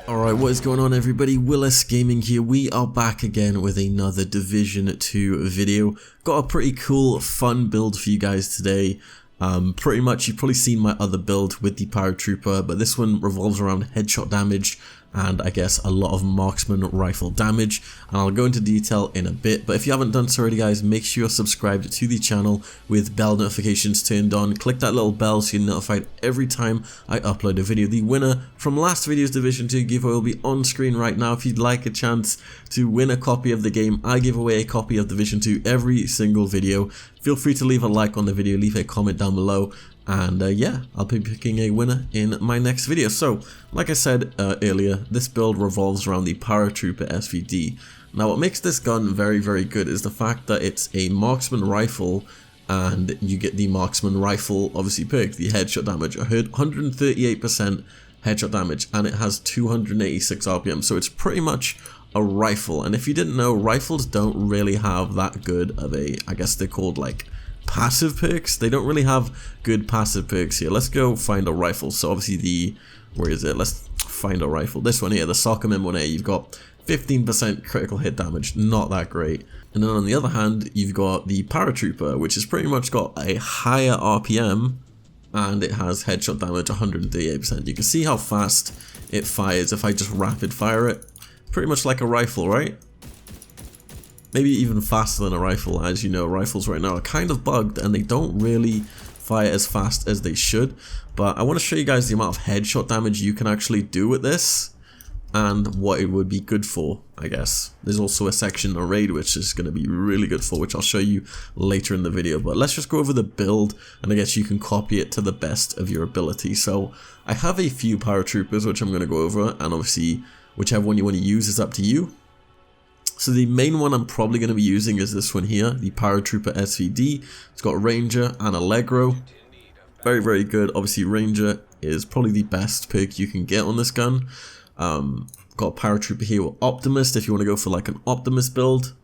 Alright, what is going on everybody? Willis Gaming here. We are back again with another Division 2 video. Got a pretty cool, fun build for you guys today. Pretty much, you've probably seen my other build with the Paratrooper, but this one revolves around headshot damage and I guess a lot of marksman rifle damage, and I'll go into detail in a bit. But if you haven't done so already guys, make sure you're subscribed to the channel with bell notifications turned on. Click that little bell so you're notified every time I upload a video. The winner from last video's Division 2 giveaway will be on screen right now. If you'd like a chance to win a copy of the game, I give away a copy of Division 2 every single video. Feel free to leave a like on the video, leave a comment down below, and yeah, I'll be picking a winner in my next video. So, like I said earlier, this build revolves around the Paratrooper SVD. Now, what makes this gun very, very good is the fact that it's a marksman rifle, and you get the marksman rifle, obviously perk, the headshot damage, 138% headshot damage, and it has 286 RPM, so it's pretty much a rifle. And if you didn't know, rifles don't really have that good of a, I guess they're called like passive perks. They don't really have good passive perks here. Let's go find a rifle. So obviously where is it? Let's find a rifle. This one here, the Soccer M1A, you've got 15% critical hit damage, not that great. And then on the other hand, you've got the Paratrooper, which has pretty much got a higher RPM, and it has headshot damage 138%. You can see how fast it fires if I just rapid fire it. Pretty much like a rifle, right? Maybe even faster than a rifle. As you know, rifles right now are kind of bugged and they don't really fire as fast as they should. But I want to show you guys the amount of headshot damage you can actually do with this and what it would be good for, I guess. There's also a section on raid which is going to be really good for, which I'll show you later in the video. But let's just go over the build, and I guess you can copy it to the best of your ability. So I have a few Paratroopers which I'm going to go over, and obviously whichever one you want to use is up to you. So the main one I'm probably going to be using is this one here, the Paratrooper SVD. It's got Ranger and Allegro. Very, very good. Obviously Ranger is probably the best perk you can get on this gun. Got Paratrooper here with Optimist if you want to go for like an Optimist build.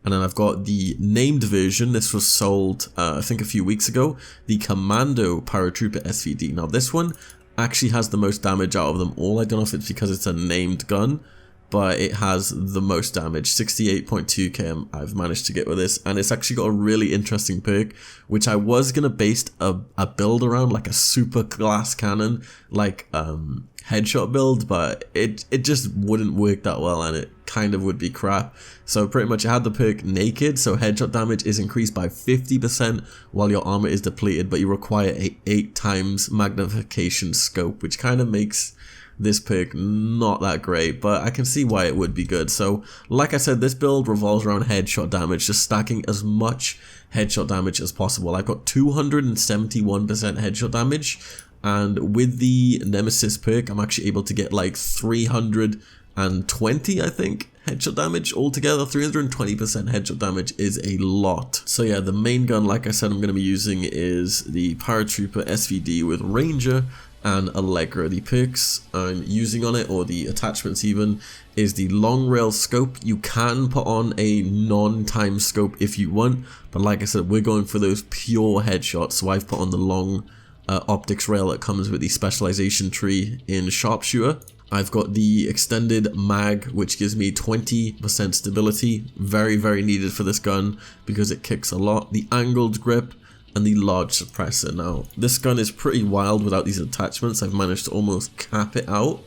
And then I've got the named version. This was sold I think a few weeks ago, the Commando Paratrooper SVD. Now this one actually has the most damage out of them all. I don't know if it's because it's a named gun, but it has the most damage. 68.2 km I've managed to get with this, and it's actually got a really interesting perk, which I was gonna base a build around, like a super glass cannon, like headshot build, but it just wouldn't work that well, and it kind of would be crap. So pretty much I had the perk naked, so headshot damage is increased by 50% while your armor is depleted, but you require a 8 times magnification scope, which kind of makes this perk not that great, but I can see why it would be good. So like I said, this build revolves around headshot damage, just stacking as much headshot damage as possible. I've got 271% headshot damage, and with the Nemesis perk I'm actually able to get like 320, I think, headshot damage altogether. 320% headshot damage is a lot. So yeah, the main gun, like I said, I'm going to be using is the Paratrooper SVD with Ranger and Allegro. The perks I'm using on it, or the attachments even, is the long rail scope. You can put on a non-time scope if you want, but like I said, we're going for those pure headshots, so I've put on the long optics rail that comes with the specialization tree in Sharpshooter. I've got the extended mag, which gives me 20% stability, very, very needed for this gun because it kicks a lot. The angled grip and the large suppressor. Now, this gun is pretty wild without these attachments. I've managed to almost cap it out,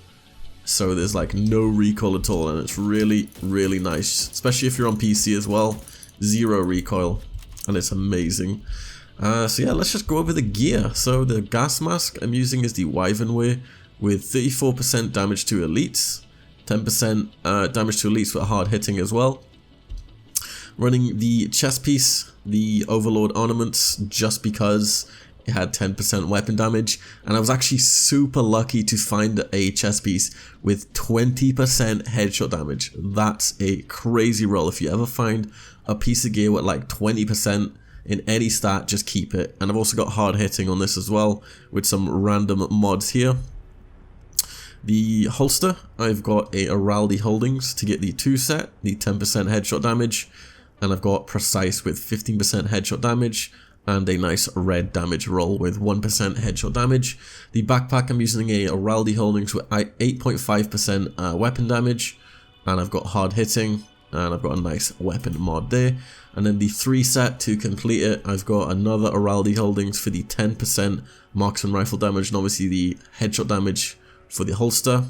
so there's like no recoil at all, and it's really, really nice, especially if you're on PC as well. 0 recoil, and it's amazing. So yeah, let's just go over the gear. So the gas mask I'm using is the Wyvernware with 34% damage to elites, 10% damage to elites with hard hitting as well. Running the chest piece, the Overlord ornaments, just because it had 10% weapon damage, and I was actually super lucky to find a chest piece with 20% headshot damage. That's a crazy roll. If you ever find a piece of gear with like 20% in any stat, just keep it. And I've also got hard hitting on this as well with some random mods here. The holster, I've got a Araldi Holdings to get the 2 set, the 10% headshot damage, and I've got Precise with 15% headshot damage, and a nice red damage roll with 1% headshot damage. The backpack, I'm using a Araldi Holdings with 8.5% weapon damage, and I've got hard hitting, and I've got a nice weapon mod there. And then the 3 set to complete it, I've got another Araldi Holdings for the 10% marksman rifle damage, and obviously the headshot damage for the holster.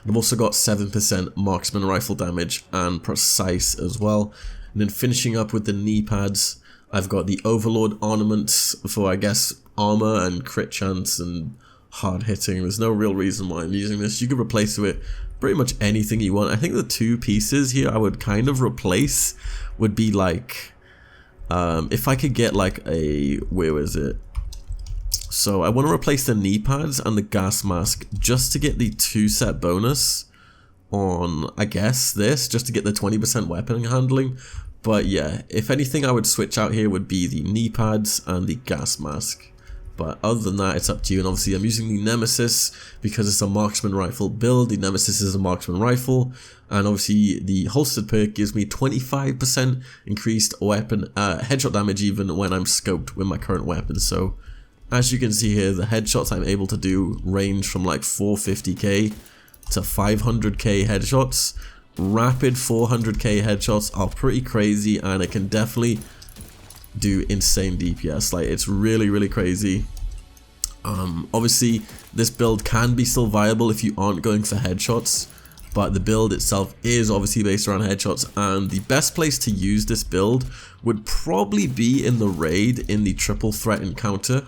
I've also got 7% marksman rifle damage and precise as well. And then finishing up with the knee pads, I've got the Overlord ornaments for, I guess, armor and crit chance and hard hitting. There's no real reason why I'm using this. You could replace with pretty much anything you want. I think the 2 pieces here I would kind of replace would be like, if I could get like a, where is it? So I want to replace the knee pads and the gas mask just to get the 2 set bonus on, I guess, this, just to get the 20% weapon handling. But yeah, if anything I would switch out here would be the knee pads and the gas mask. But other than that, it's up to you. And obviously I'm using the Nemesis because it's a marksman rifle build. The Nemesis is a marksman rifle. And obviously the holstered perk gives me 25% increased weapon, headshot damage even when I'm scoped with my current weapon. So as you can see here, the headshots I'm able to do range from like 450k to 500k headshots. Rapid 400k headshots are pretty crazy, and it can definitely do insane DPS. Like, it's really crazy. Obviously this build can be still viable if you aren't going for headshots, but the build itself is obviously based around headshots, and the best place to use this build would probably be in the raid in the triple threat encounter,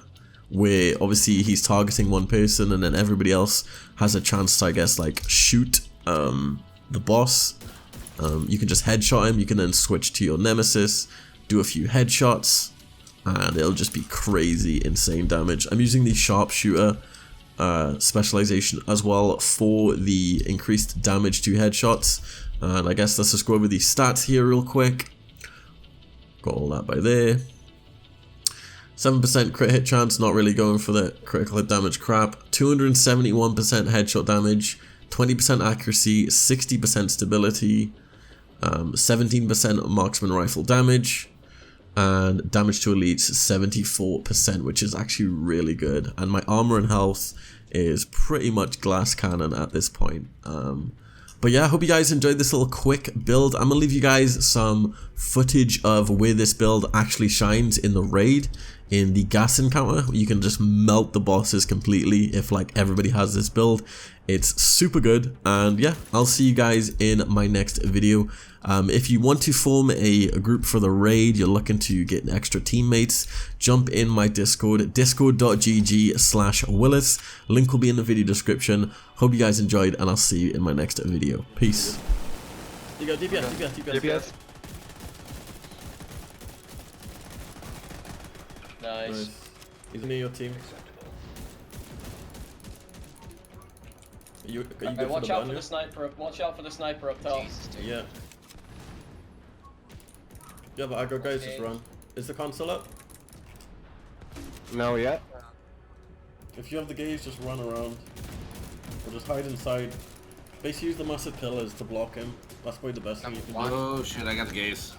where obviously he's targeting one person and then everybody else has a chance to, I guess, like shoot the boss. You can just headshot him, you can then switch to your Nemesis, do a few headshots, and it'll just be crazy insane damage. I'm using the sharpshooter specialization as well for the increased damage to headshots. And I guess let's just go over the stats here real quick. Got all that by there. 7% crit hit chance, not really going for the critical hit damage crap. 271% headshot damage, 20% accuracy, 60% stability, 17% marksman rifle damage, and damage to elites 74%, which is actually really good. And my armor and health is pretty much glass cannon at this point. But yeah, I hope you guys enjoyed this little quick build. I'm gonna leave you guys some footage of where this build actually shines in the raid, in the gas encounter. You can just melt the bosses completely if like everybody has this build. It's super good, and yeah, I'll see you guys in my next video. If you want to form a group for the raid, you're looking to get extra teammates, jump in my Discord, discord.gg/Willis. Link will be in the video description. Hope you guys enjoyed, and I'll see you in my next video. Peace. You go DPS. Nice. He's near your team. Watch out for the sniper. Watch out for the sniper up top. Yeah. Yeah, but I go guys, just run. Is the console up? No yet. If you have the gauge, just run around. Or just hide inside. Basically use the massive pillars to block him. That's probably the best thing you can do. Oh shit, I got the gaze.